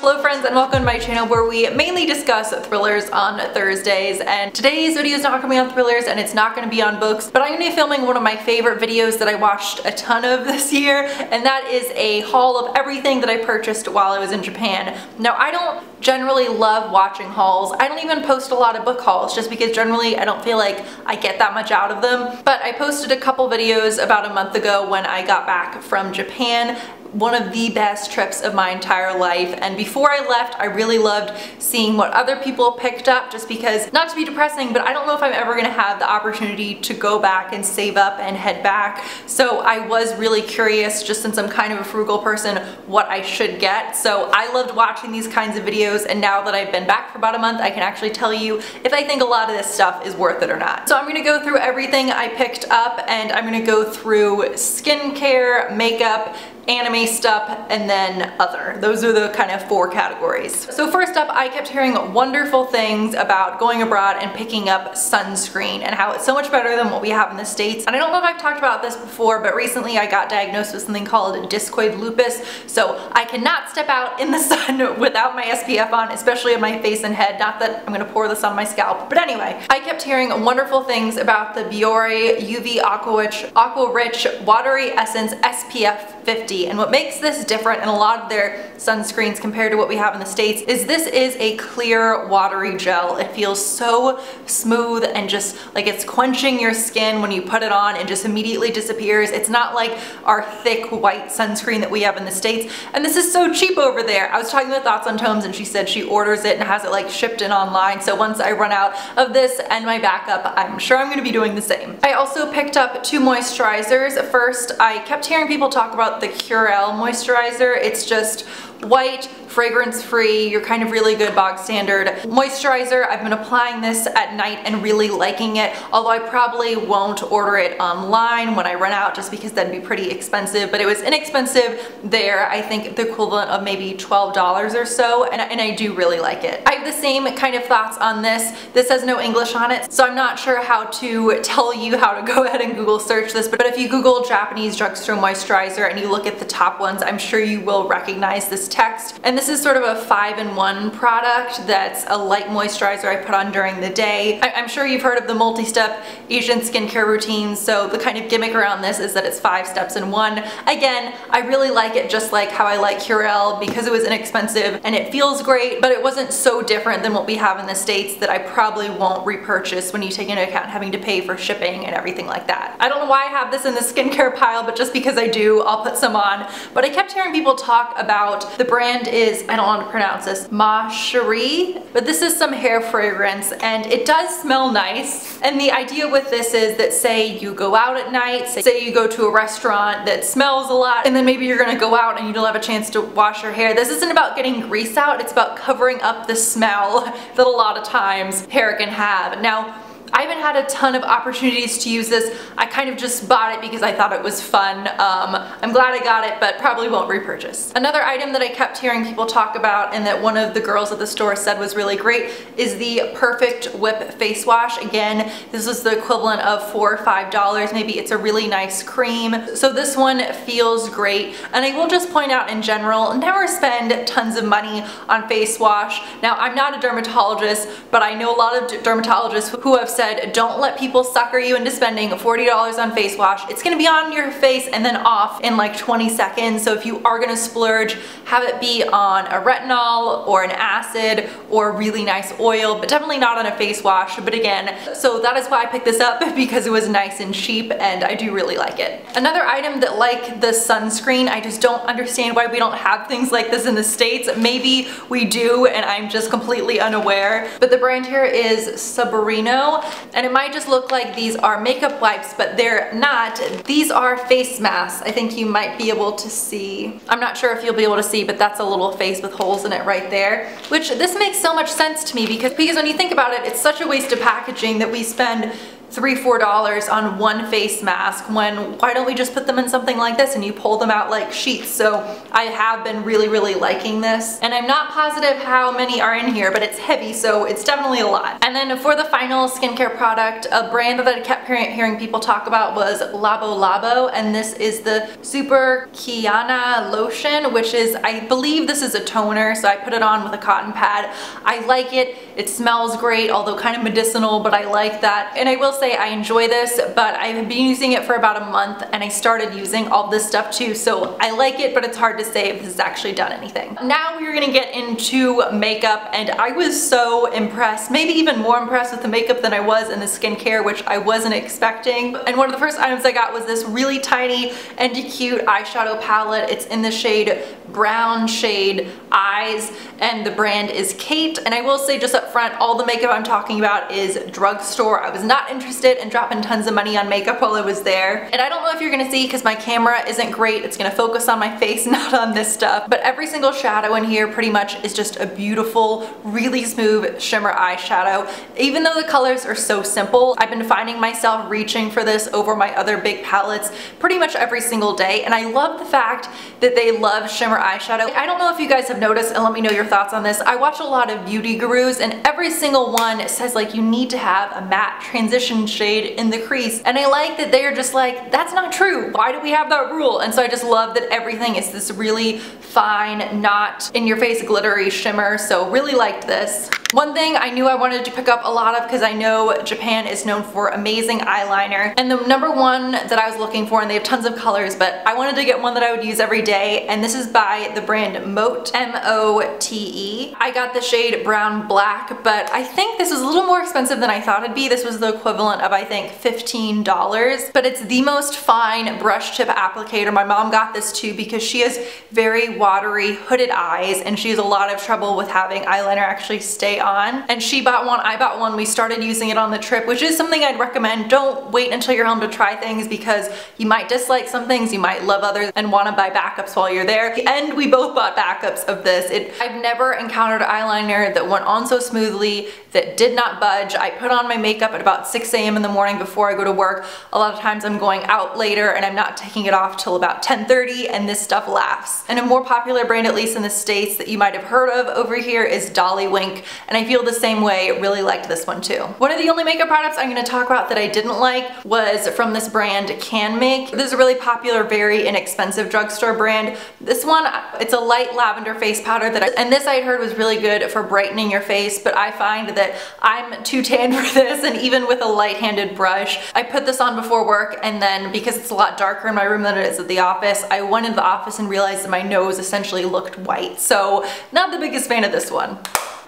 Hello friends and welcome to my channel where we mainly discuss thrillers on Thursdays, and today's video is not going to be on thrillers and it's not going to be on books, but I'm going to be filming one of my favorite videos that I watched a ton of this year, and that is a haul of everything that I purchased while I was in Japan. Now I don't generally love watching hauls. I don't even post a lot of book hauls just because generally I don't feel like I get that much out of them, but I posted a couple videos about a month ago when I got back from Japan. One of the best trips of my entire life, and before I left I really loved seeing what other people picked up, just because, not to be depressing, but I don't know if I'm ever going to have the opportunity to go back and save up and head back, so I was really curious, just since I'm kind of a frugal person, what I should get. So I loved watching these kinds of videos, and now that I've been back for about a month I can actually tell you if I think a lot of this stuff is worth it or not. So I'm going to go through everything I picked up, and I'm going to go through skincare, makeup, anime stuff, and then other. Those are the kind of four categories. So first up, I kept hearing wonderful things about going abroad and picking up sunscreen and how it's so much better than what we have in the States. And I don't know if I've talked about this before, but recently I got diagnosed with something called discoid lupus, so I cannot step out in the sun without my SPF on, especially on my face and head. Not that I'm gonna pour this on my scalp, but anyway, I kept hearing wonderful things about the Biore UV Aqua Rich Watery Essence SPF 50. And what makes this different in a lot of their sunscreens compared to what we have in the States is this is a clear watery gel. It feels so smooth and just like it's quenching your skin when you put it on and just immediately disappears. It's not like our thick white sunscreen that we have in the States, and this is so cheap over there. I was talking with Thoughts on Tomes and she said she orders it and has it like shipped in online, so once I run out of this and my backup, I'm sure I'm going to be doing the same. I also picked up two moisturizers. First, I kept hearing people talk about the Curel moisturizer. It's just white, fragrance-free, your kind of really good bog standard moisturizer. I've been applying this at night and really liking it, although I probably won't order it online when I run out just because that'd be pretty expensive, but it was inexpensive there. I think the equivalent of maybe $12 or so, and I do really like it. I have the same kind of thoughts on this. This has no English on it, so I'm not sure how to tell you how to go ahead and Google search this, but if you Google Japanese drugstore moisturizer and you look at the top ones, I'm sure you will recognize this text. And this is sort of a 5-in-1 product that's a light moisturizer I put on during the day. I'm sure you've heard of the multi-step Asian skincare routine, so the kind of gimmick around this is that it's 5 steps in one. Again, I really like it just like how I like Curel because it was inexpensive and it feels great, but it wasn't so different than what we have in the States that I probably won't repurchase when you take into account having to pay for shipping and everything like that. I don't know why I have this in the skincare pile, but just because I do, I'll put some on. But I kept hearing people talk about, the brand is, I don't want to pronounce this, Ma Cherie, but this is some hair fragrance and it does smell nice. And the idea with this is that, say you go out at night, say you go to a restaurant that smells a lot, and then maybe you're gonna go out and you don't have a chance to wash your hair. This isn't about getting grease out, it's about covering up the smell that a lot of times hair can have. Now, I haven't had a ton of opportunities to use this. I kind of just bought it because I thought it was fun. I'm glad I got it, but probably won't repurchase. Another item that I kept hearing people talk about and that one of the girls at the store said was really great is the Perfect Whip face wash. Again, this is the equivalent of $4 or $5. Maybe it's a really nice cream. So this one feels great. And I will just point out in general, never spend tons of money on face wash. Now, I'm not a dermatologist, but I know a lot of dermatologists who have said don't let people sucker you into spending $40 on face wash. It's gonna be on your face and then off in like 20 seconds. So if you are gonna splurge, have it be on a retinol or an acid or really nice oil, but definitely not on a face wash. But again, so that is why I picked this up, because it was nice and cheap and I do really like it. Another item that, like the sunscreen, I just don't understand why we don't have things like this in the States. Maybe we do and I'm just completely unaware, but the brand here is Saborino. And it might just look like these are makeup wipes, but they're not. These are face masks. I think you might be able to see. I'm not sure if you'll be able to see, but that's a little face with holes in it right there. Which, this makes so much sense to me because when you think about it, it's such a waste of packaging that we spend $3–4 on one face mask, when why don't we just put them in something like this and you pull them out like sheets? So I have been really liking this, and I'm not positive how many are in here, but it's heavy, so it's definitely a lot. And then for the final skincare product, a brand that I kept hearing people talk about was Labo Labo, and this is the Super Kiana lotion, which is, I believe this is a toner, so I put it on with a cotton pad. I like it. It smells great, although kind of medicinal, but I like that. And I will say I enjoy this, but I've been using it for about a month, and I started using all this stuff too, so I like it, but it's hard to say if this has actually done anything. Now we're gonna get into makeup, and I was so impressed, maybe even more impressed with the makeup than I was in the skincare, which I wasn't expecting. And one of the first items I got was this really tiny and cute eyeshadow palette. It's in the shade Brown Shade Eyes, and the brand is Kate. And I will say just up front, all the makeup I'm talking about is drugstore. I was not interested in dropping tons of money on makeup while I was there. And I don't know if you're gonna see because my camera isn't great. It's gonna focus on my face, not on this stuff. But every single shadow in here pretty much is just a beautiful, really smooth shimmer eyeshadow. Even though the colors are so simple, I've been finding myself reaching for this over my other big palettes pretty much every single day. And I love the fact that they love shimmer eyeshadow. I don't know if you guys have noticed, and let me know your thoughts on this. I watch a lot of beauty gurus, and every single one says like you need to have a matte transition shade in the crease. And I like that they are just like, that's not true. Why do we have that rule? And so I just love that everything is this really fine, not in your face glittery shimmer. So really liked this. One thing I knew I wanted to pick up a lot of, because I know Japan is known for amazing eyeliner, and the number one that I was looking for, and they have tons of colors, but I wanted to get one that I would use every day, and this is by the brand Mote, M-O-T-E. I got the shade Brown Black, but I think this was a little more expensive than I thought it'd be. This was the equivalent of, I think, $15, but it's the most fine brush tip applicator. My mom got this too because she has very watery, hooded eyes, and she has a lot of trouble with having eyeliner actually stay on. And she bought one, I bought one, we started using it on the trip, which is something I'd recommend. Don't wait until you're home to try things, because you might dislike some things, you might love others, and want to buy backups while you're there. And we both bought backups of this. I've never encountered eyeliner that went on so smoothly, that did not budge. I put on my makeup at about 6 a.m. in the morning before I go to work. A lot of times I'm going out later and I'm not taking it off till about 10:30, and this stuff lasts. And a more popular brand, at least in the States, that you might have heard of over here is Dolly Wink, and I feel the same way. Really liked this one too. One of the only makeup products I'm going to talk about that I didn't like was from this brand Can Make. This is a really popular, very inexpensive drugstore brand. This one, it's a light lavender face powder and this I heard was really good for brightening your face, but I find that I'm too tan for this, and even with a light-handed brush. I put this on before work, and then because it's a lot darker in my room than it is at the office, I went into the office and realized that my nose essentially looked white. So not the biggest fan of this one.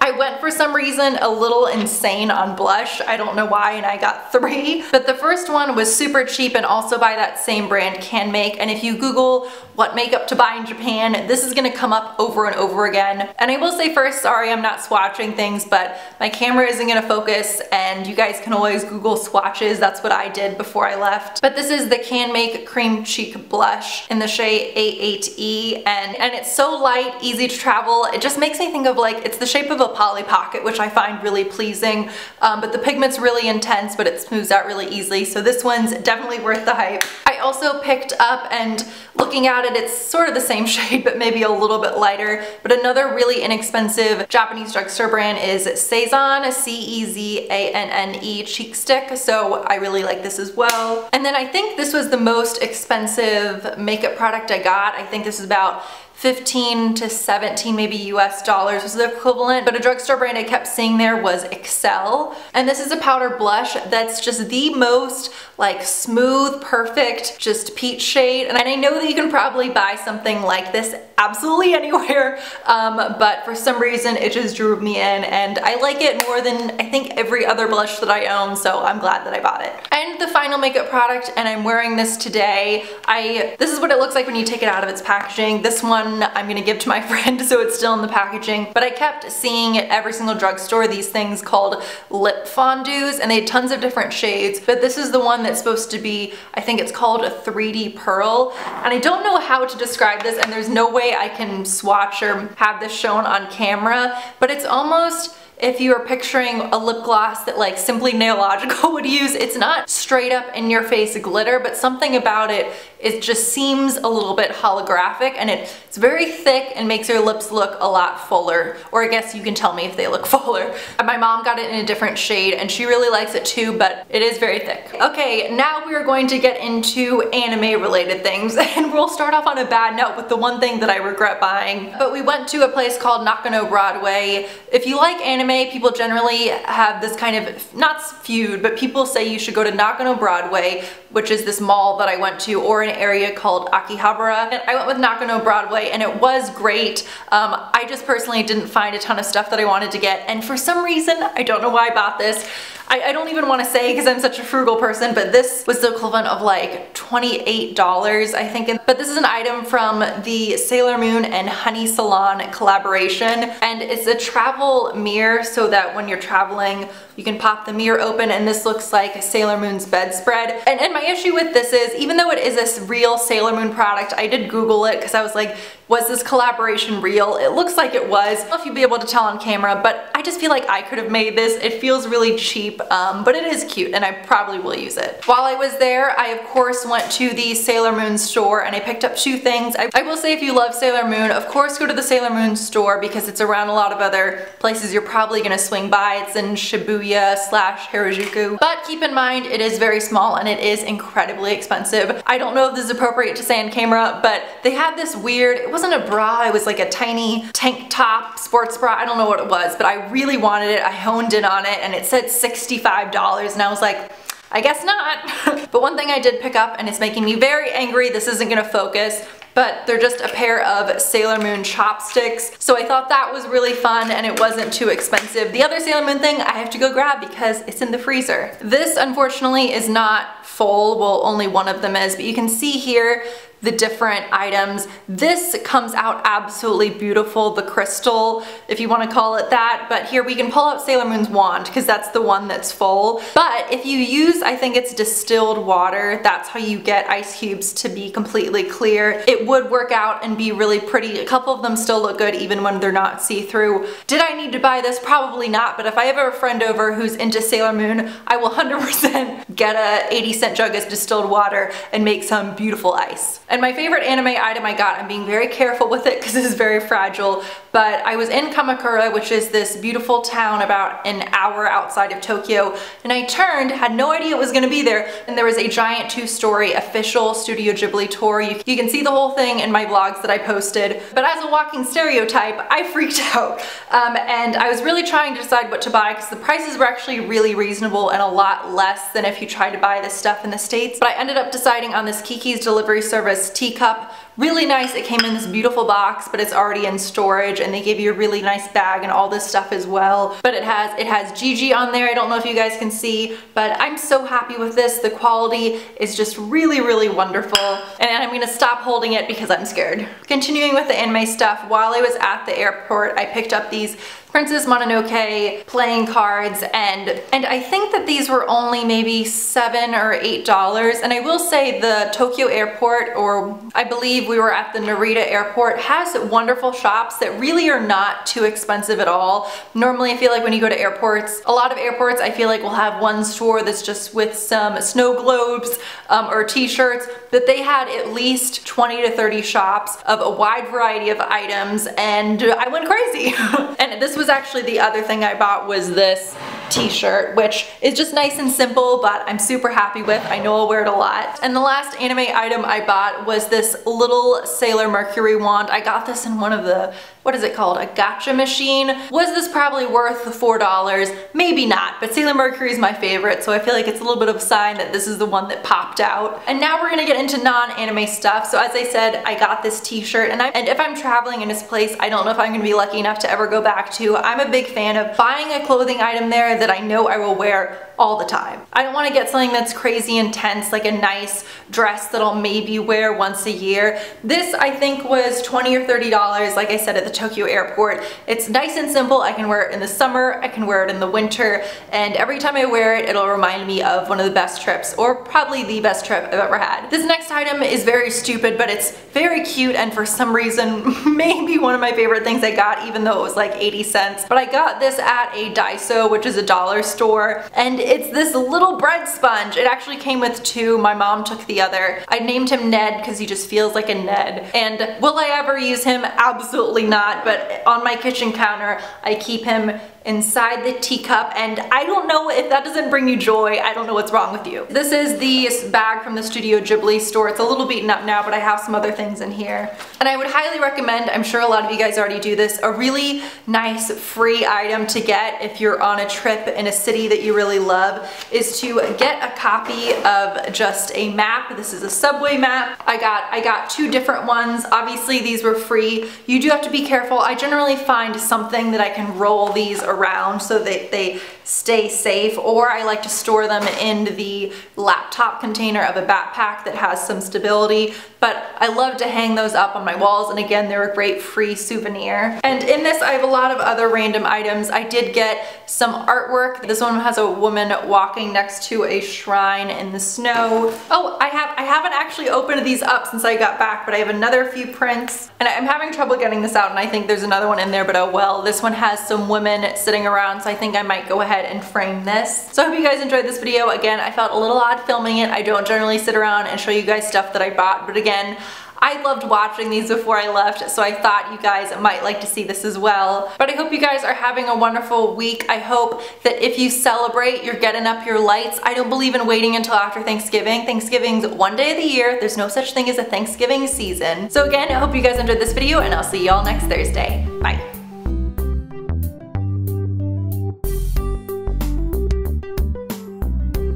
I went for some reason a little insane on blush. I don't know why, and I got 3. But the first one was super cheap and also by that same brand, Can Make. And if you Google what makeup to buy in Japan, this is gonna come up over and over again. And I will say first, sorry I'm not swatching things, but my camera isn't gonna focus, and you guys can always Google swatches. That's what I did before I left. But this is the Can Make Cream Cheek Blush in the shade A8E, and it's so light, easy to travel. It just makes me think of like, it's the shape of a Polly Pocket, which I find really pleasing, but the pigment's really intense, but it smooths out really easily, so this one's definitely worth the hype. I also picked up, and looking at it, it's sort of the same shade, but maybe a little bit lighter, but another really inexpensive Japanese drugstore brand is Cezanne, C-E-Z-A-N-N-E Cheek Stick, so I really like this as well. And then I think this was the most expensive makeup product I got. I think this is about 15 to 17 maybe US dollars was the equivalent, but a drugstore brand I kept seeing there was Excel. And this is a powder blush that's just the most like smooth, perfect, just peach shade. And I know that you can probably buy something like this absolutely anywhere, but for some reason it just drew me in, and I like it more than I think every other blush that I own, so I'm glad that I bought it. And the final makeup product, and I'm wearing this today. This is what it looks like when you take it out of its packaging. This one I'm gonna give to my friend, so it's still in the packaging, but I kept seeing at every single drugstore these things called lip fondues, and they had tons of different shades, but this is the one that's supposed to be, I think it's called a 3D pearl, and I don't know how to describe this, and there's no way I can swatch or have this shown on camera, but it's almost, if you are picturing a lip gloss that like Simply Nailogical would use, it's not straight up in your face glitter, but something about it just seems a little bit holographic, and it's very thick and makes your lips look a lot fuller, or I guess you can tell me if they look fuller. My mom got it in a different shade and she really likes it too, but it is very thick. Okay, now we are going to get into anime related things, and we'll start off on a bad note with the one thing that I regret buying. But we went to a place called Nakano Broadway. If you like anime, people generally have this kind of, not feud, but people say you should go to Nakano Broadway, which is this mall that I went to, or an area called Akihabara. And I went with Nakano Broadway and it was great. I just personally didn't find a ton of stuff that I wanted to get, and for some reason, I don't know why I bought this. I don't even want to say because I'm such a frugal person, but this was the equivalent of like $28, I think. But this is an item from the Sailor Moon and Honey Salon collaboration, and it's a travel mirror so that when you're traveling, you can pop the mirror open, and this looks like Sailor Moon's bedspread. And my issue with this is, even though it is a real Sailor Moon product, I did Google it because I was like, was this collaboration real? It looks like it was. I don't know if you'd be able to tell on camera, but I just feel like I could have made this. It feels really cheap, but it is cute and I probably will use it. While I was there, I of course went to the Sailor Moon store and I picked up 2 things. I will say, if you love Sailor Moon, of course go to the Sailor Moon store because it's around a lot of other places you're probably gonna swing by. It's in Shibuya/Harajuku. But keep in mind, it is very small and it is incredibly expensive. I don't know if this is appropriate to say on camera, but they had this weird, it wasn't a bra, it was like a tiny tank top, sports bra, I don't know what it was, but I really wanted it. I honed in on it and it said $65 and I was like, I guess not. But one thing I did pick up, and it's making me very angry, this isn't gonna focus, but they're just a pair of Sailor Moon chopsticks. So I thought that was really fun and it wasn't too expensive. The other Sailor Moon thing I have to go grab because it's in the freezer. This unfortunately is not full, well only one of them is, but you can see here the different items. This comes out absolutely beautiful, the crystal, if you want to call it that, but here we can pull out Sailor Moon's wand because that's the one that's full. But if you use, I think it's distilled water, that's how you get ice cubes to be completely clear. It would work out and be really pretty. A couple of them still look good even when they're not see-through. Did I need to buy this? Probably not, but if I have a friend over who's into Sailor Moon, I will 100% get a 80-cent jug of distilled water and make some beautiful ice. And my favorite anime item I got, I'm being very careful with it because it's very fragile, but I was in Kamakura, which is this beautiful town about an hour outside of Tokyo, and I turned, had no idea it was going to be there, and there was a giant 2-story official Studio Ghibli tour. You can see the whole thing in my vlogs that I posted, but as a walking stereotype, I freaked out. And I was really trying to decide what to buy because the prices were actually really reasonable and a lot less than if you tried to buy this stuff in the States. But I ended up deciding on this Kiki's Delivery Service teacup. Really nice. It came in this beautiful box, but it's already in storage, and they gave you a really nice bag and all this stuff as well. But it has Gigi on there. I don't know if you guys can see, but I'm so happy with this. The quality is just really, really wonderful. And I'm gonna stop holding it because I'm scared. Continuing with the anime stuff, while I was at the airport, I picked up these Princess Mononoke playing cards, and I think that these were only maybe $7 or $8. And I will say the Tokyo airport, or I believe we were at the Narita airport, has wonderful shops that really are not too expensive at all. Normally I feel like when you go to airports, a lot of airports I feel like will have one store that's just with some snow globes or t-shirts, but they had at least 20 to 30 shops of a wide variety of items, and I went crazy. And this was actually the other thing I bought, was this t-shirt, which is just nice and simple, but I'm super happy with. I know I'll wear it a lot. And the last anime item I bought was this little Sailor Mercury wand. I got this in one of the, what is it called? A gacha machine. Was this probably worth $4? Maybe not, but Sailor Mercury is my favorite, so I feel like it's a little bit of a sign that this is the one that popped out. And now we're gonna get into non-anime stuff. So as I said, I got this t-shirt, and if I'm traveling in this place, I don't know if I'm gonna be lucky enough to ever go back to. I'm a big fan of buying a clothing item there that I know I will wear all the time. I don't want to get something that's crazy intense, like a nice dress that I'll maybe wear once a year. This I think was $20 or $30, like I said, at the Tokyo airport. It's nice and simple. I can wear it in the summer, I can wear it in the winter, and every time I wear it, it'll remind me of one of the best trips, or probably the best trip I've ever had. This next item is very stupid, but it's very cute, and for some reason, maybe one of my favorite things I got, even though it was like 80 cents. But I got this at a Daiso, which is a dollar store, and it's this little bread sponge. It actually came with two. My mom took the other. I named him Ned because he just feels like a Ned. And will I ever use him? Absolutely not. But on my kitchen counter, I keep him inside the teacup, and I don't know if that doesn't bring you joy. I don't know what's wrong with you. This is the bag from the Studio Ghibli store. It's a little beaten up now, but I have some other things in here. And I would highly recommend, I'm sure a lot of you guys already do this, a really nice free item to get if you're on a trip in a city that you really love is to get a copy of just a map. This is a subway map. I got two different ones. Obviously these were free. You do have to be careful. I generally find something that I can roll these around so that they stay safe, or I like to store them in the laptop container of a backpack that has some stability. But I love to hang those up on my walls, and again, they're a great free souvenir. And in this, I have a lot of other random items. I did get some artwork. This one has a woman walking next to a shrine in the snow. Oh, I haven't actually opened these up since I got back, but I have another few prints. And I'm having trouble getting this out, and I think there's another one in there, but oh well. This one has some women sitting around, so I think I might go ahead and frame this. So I hope you guys enjoyed this video. Again, I felt a little odd filming it. I don't generally sit around and show you guys stuff that I bought, but again, I loved watching these before I left, so I thought you guys might like to see this as well. But I hope you guys are having a wonderful week. I hope that if you celebrate, you're getting up your lights. I don't believe in waiting until after Thanksgiving. Thanksgiving's one day of the year. There's no such thing as a Thanksgiving season. So again, I hope you guys enjoyed this video, and I'll see y'all next Thursday.